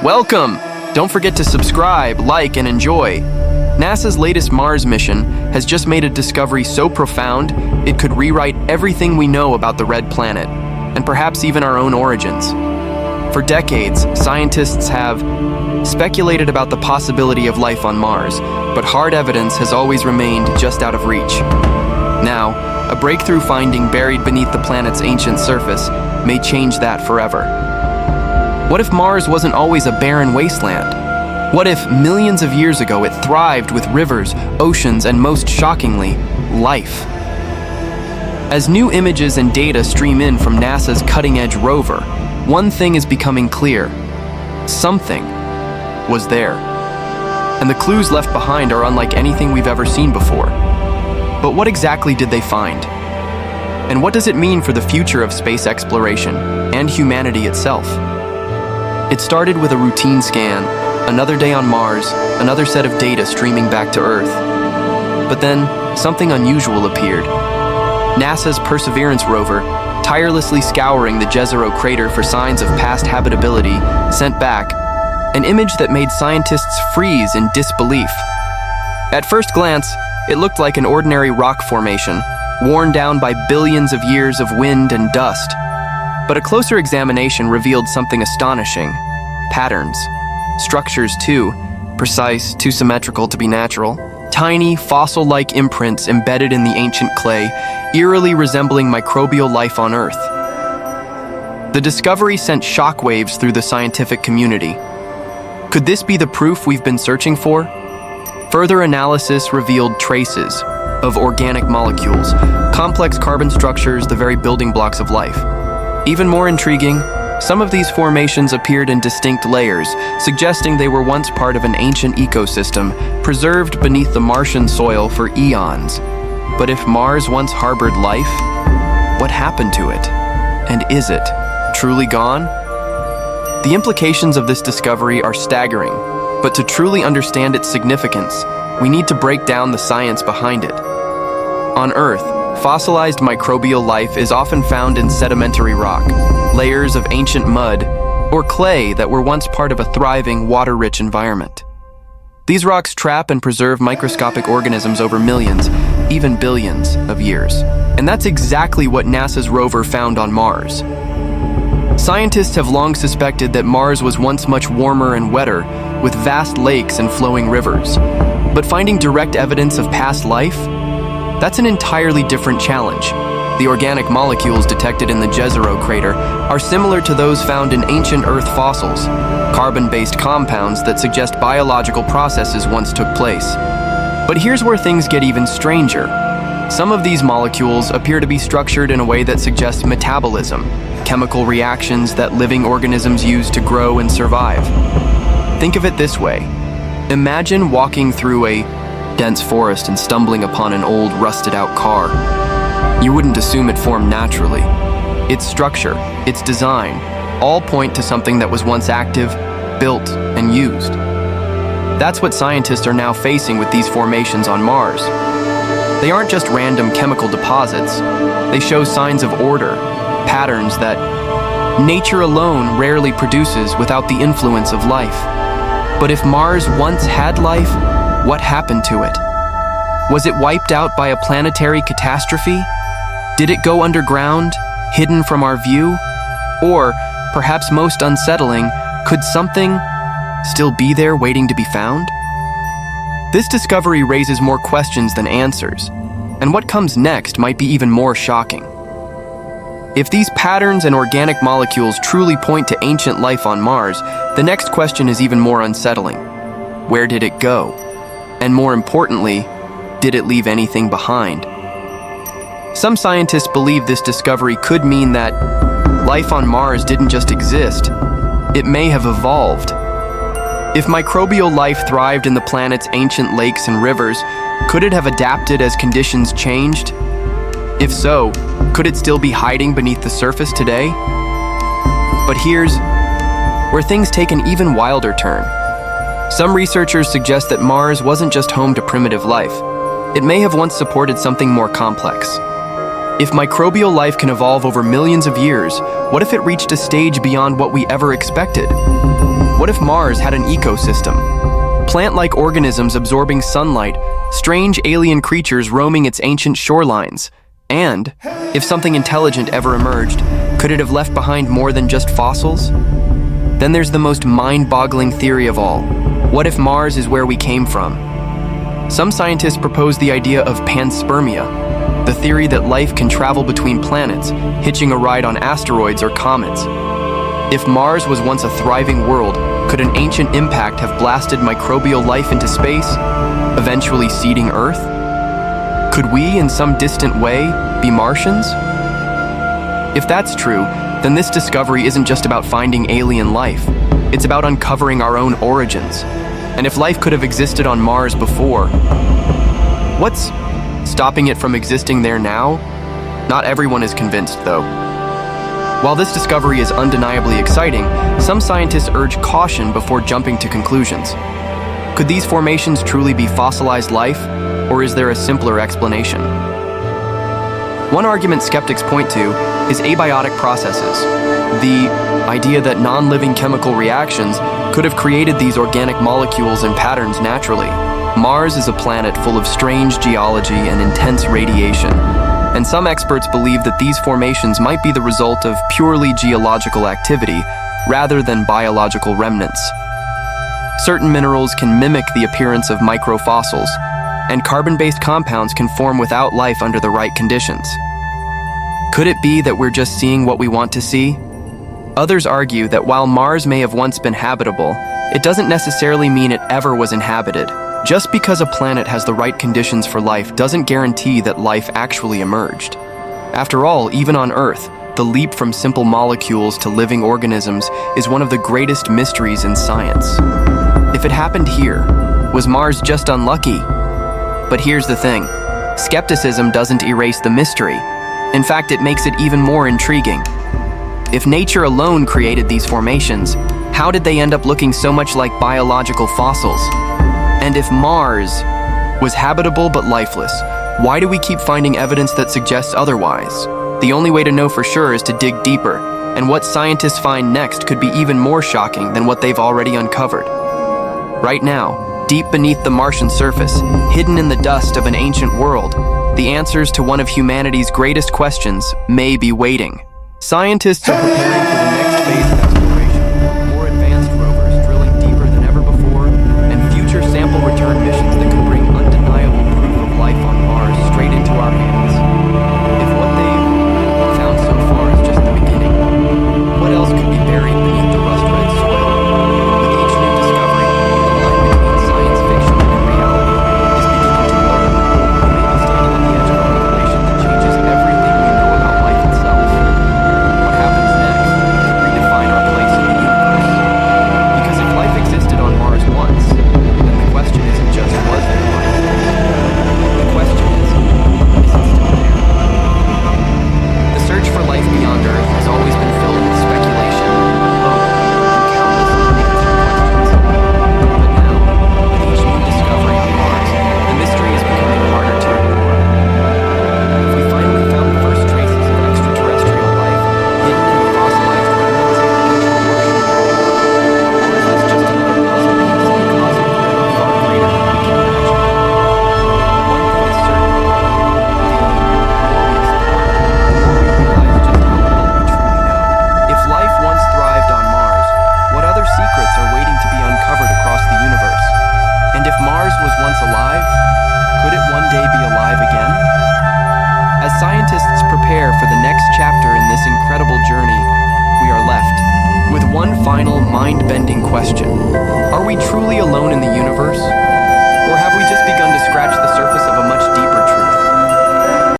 Welcome! Don't forget to subscribe, like, and enjoy. NASA's latest Mars mission has just made a discovery so profound it could rewrite everything we know about the red planet, and perhaps even our own origins. For decades, scientists have speculated about the possibility of life on Mars, but hard evidence has always remained just out of reach. Now, a breakthrough finding buried beneath the planet's ancient surface may change that forever. What if Mars wasn't always a barren wasteland? What if millions of years ago it thrived with rivers, oceans, and most shockingly, life? As new images and data stream in from NASA's cutting-edge rover, one thing is becoming clear. Something was there. And the clues left behind are unlike anything we've ever seen before. But what exactly did they find? And what does it mean for the future of space exploration and humanity itself? It started with a routine scan, another day on Mars, another set of data streaming back to Earth. But then, something unusual appeared. NASA's PerseveranceRover, tirelessly scouring the Jezero crater for signs of past habitability, sent back an image that made scientists freeze in disbelief. At first glance, it looked like an ordinary rock formation, worn down by billions of years of wind and dust. But a closer examination revealed something astonishing. Patterns. Structures too. Precise, too symmetrical to be natural. Tiny, fossil-like imprints embedded in the ancient clay, eerily resembling microbial life on Earth. The discovery sent shockwaves through the scientific community. Could this be the proof we've been searching for? Further analysis revealed traces of organic molecules, complex carbon structures, the very building blocks of life. Even more intriguing, some of these formations appeared in distinct layers, suggesting they were once part of an ancient ecosystem, preserved beneath the Martian soil for eons. But if Mars once harbored life, what happened to it? And is it truly gone? The implications of this discovery are staggering, but to truly understand its significance, we need to break down the science behind it. On Earth, fossilized microbial life is often found in sedimentary rock, layers of ancient mud, or clay that were once part of a thriving, water-rich environment. These rocks trap and preserve microscopic organisms over millions, even billions of years. And that's exactly what NASA's rover found on Mars. Scientists have long suspected that Mars was once much warmer and wetter, with vast lakes and flowing rivers. But finding direct evidence of past life? That's an entirely different challenge. The organic molecules detected in the Jezero crater are similar to those found in ancient Earth fossils, carbon-based compounds that suggest biological processes once took place. But here's where things get even stranger. Some of these molecules appear to be structured in a way that suggests metabolism, chemical reactions that living organisms use to grow and survive. Think of it this way. Imagine walking through a dense forest and stumbling upon an old, rusted-out car. You wouldn't assume it formed naturally. Its structure, its design, all point to something that was once active, built, and used. That's what scientists are now facing with these formations on Mars. They aren't just random chemical deposits. They show signs of order, patterns that nature alone rarely produces without the influence of life. But if Mars once had life, what happened to it? Was it wiped out by a planetary catastrophe? Did it go underground, hidden from our view? Or, perhaps most unsettling, could something still be there waiting to be found? This discovery raises more questions than answers, and what comes next might be even more shocking. If these patterns and organic molecules truly point to ancient life on Mars, the next question is even more unsettling. Where did it go? And more importantly, did it leave anything behind? Some scientists believe this discovery could mean that life on Mars didn't just exist, it may have evolved. If microbial life thrived in the planet's ancient lakes and rivers, could it have adapted as conditions changed? If so, could it still be hiding beneath the surface today? But here's where things take an even wilder turn. Some researchers suggest that Mars wasn't just home to primitive life. It may have once supported something more complex. If microbial life can evolve over millions of years, what if it reached a stage beyond what we ever expected? What if Mars had an ecosystem? Plant-like organisms absorbing sunlight, strange alien creatures roaming its ancient shorelines. And, if something intelligent ever emerged, could it have left behind more than just fossils? Then there's the most mind-boggling theory of all. What if Mars is where we came from? Some scientists propose the idea of panspermia, the theory that life can travel between planets, hitching a ride on asteroids or comets. If Mars was once a thriving world, could an ancient impact have blasted microbial life into space, eventually seeding Earth? Could we, in some distant way, be Martians? If that's true, then this discovery isn't just about finding alien life. It's about uncovering our own origins. And if life could have existed on Mars before, what's stopping it from existing there now? Not everyone is convinced, though. While this discovery is undeniably exciting, some scientists urge caution before jumping to conclusions. Could these formations truly be fossilized life, or is there a simpler explanation? One argument skeptics point to is abiotic processes, the idea that non-living chemical reactions could have created these organic molecules and patterns naturally. Mars is a planet full of strange geology and intense radiation, and some experts believe that these formations might be the result of purely geological activity rather than biological remnants. Certain minerals can mimic the appearance of microfossils, and carbon-based compounds can form without life under the right conditions. Could it be that we're just seeing what we want to see? Others argue that while Mars may have once been habitable, it doesn't necessarily mean it ever was inhabited. Just because a planet has the right conditions for life doesn't guarantee that life actually emerged. After all, even on Earth, the leap from simple molecules to living organisms is one of the greatest mysteries in science. If it happened here, was Mars just unlucky? But here's the thing. Skepticism doesn't erase the mystery. In fact, it makes it even more intriguing. If nature alone created these formations, how did they end up looking so much like biological fossils? And if Mars was habitable but lifeless, why do we keep finding evidence that suggests otherwise? The only way to know for sure is to dig deeper, and what scientists find next could be even more shocking than what they've already uncovered. Right now, deep beneath the Martian surface, hidden in the dust of an ancient world, the answers to one of humanity's greatest questions may be waiting. Scientists are preparing for the next phase